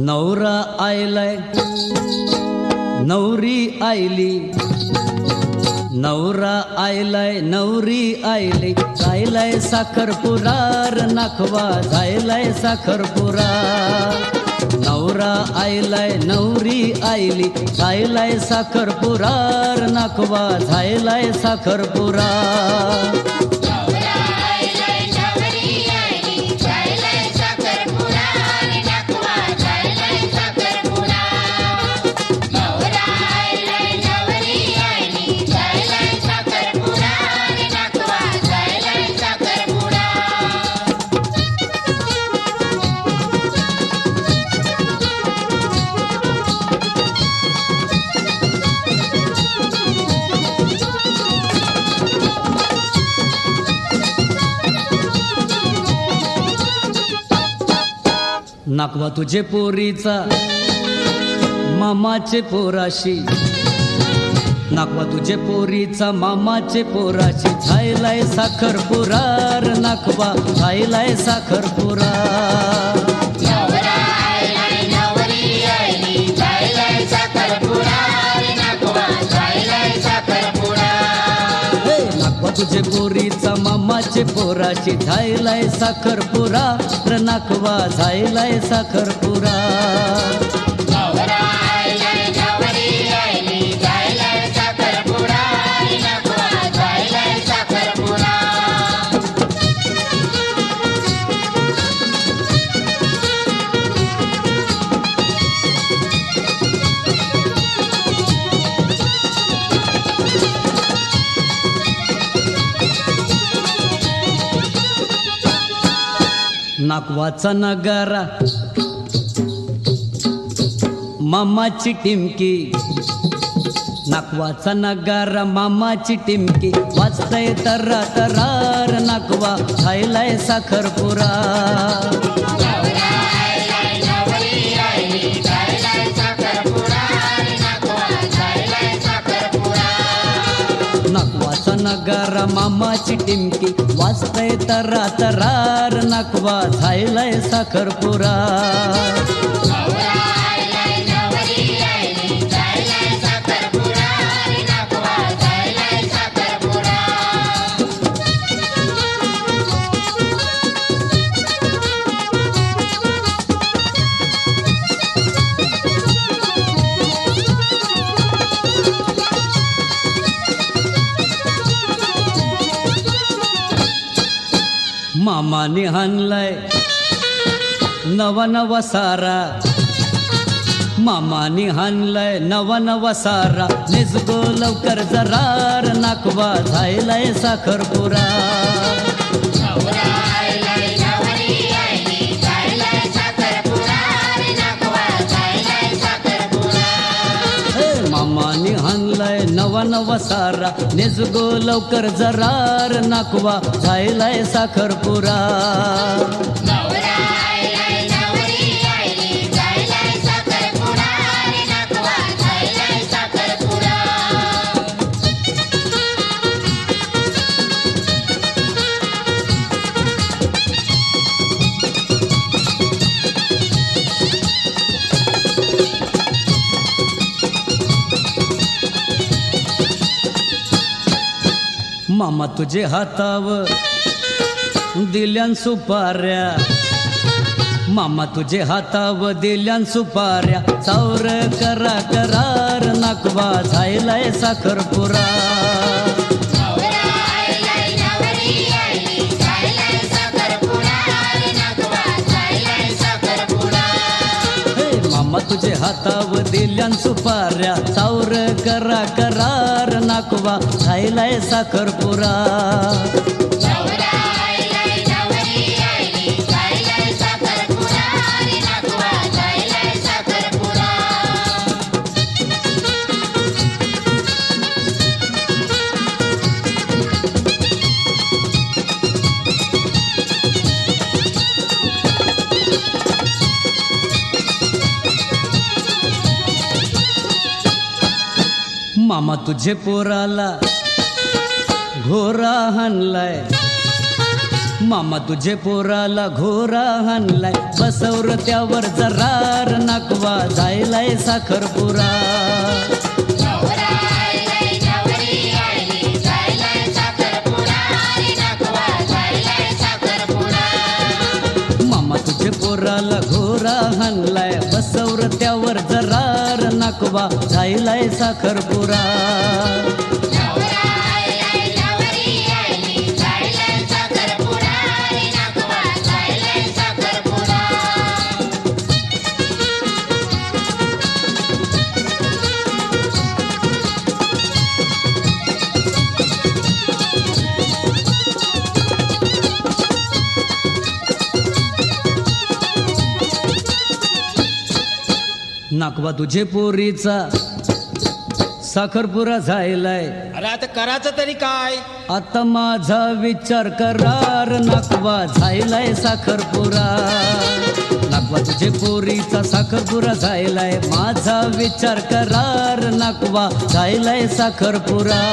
नवरा आयलाय नवरी आयली, नवरा आयलाय नवरी आयली, जायलाय साखरपुरा र नाखवा जायलाय साखरपुरा। नवरा आयलाय नवरी आयली, जायलाय साखरपुरा र नाखवा जायलाय साखरपुरा। नाकवा तुझे पोरीचा मामाचे पोराशी, नाकवा तुझे पोरीचा मामाचे पोराशी, झायलाय साखरपुरा र नाकवा झायलाय साखरपुरा। तुझे पोरीचा मामाचे पोराशी, झायलाय साखरपुरा र नाखवा झायलाय साखरपुरा। नाकवाचा नगारा मामाची टिमकी, नाकवाचा नगारा मामाची टिमकी, वाजतय तर्रा तरार नाकवा झायलाय साखरपुरा। नाकवाचा नगारा मामाची टिमकी, वाजतय तर्रा तरार नाकवा झायलाय साखरपुरा। मामाने हाणलाय नवा नवा सारा, मामाने हाणलाय नवा नवा सारा, निजगो लवकर जरार नाकवा झायलाय साखरपुरा। मामाने हाणलाय नवा नवा सारा, निजगो लवकर जरार नाकवा झायलाय साखरपुरा। मामा तुझे हातावर दिल्यान सुपाऱ्या, मामा तुझे हातावर दिल्यान सुपाऱ्या, चावर करा करार नाकवा झायलाय साखरपुरा। मामा तुझे हातावर दिल्यान सुपाऱ्या, चावर करा करार नाकवा झायलाय साखरपुरा। मामा तुझे पोराला घोरा हाणलाय, मामा तुझे पोराला घोरा हाणलाय, बसवर त्यावर जरार, नाकवा जायलाय साखरपुरा. मामा तुझे पोराला घोरा हाणलाय, बसवर त्यावर जरार, नाकवा जायलाय साखरपुरा. नाकवा तुझे पोरीचा साखरपुरा झायलाय, अरे आता करायचं तरी काय? आता माझा विचार करार, नाकवा झायलाय साखरपुरा. नाकवा तुझे पोरीचा साखरपुरा झायलाय, माझा विचार करार, नाकवा झायलाय साखरपुरा.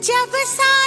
जब सा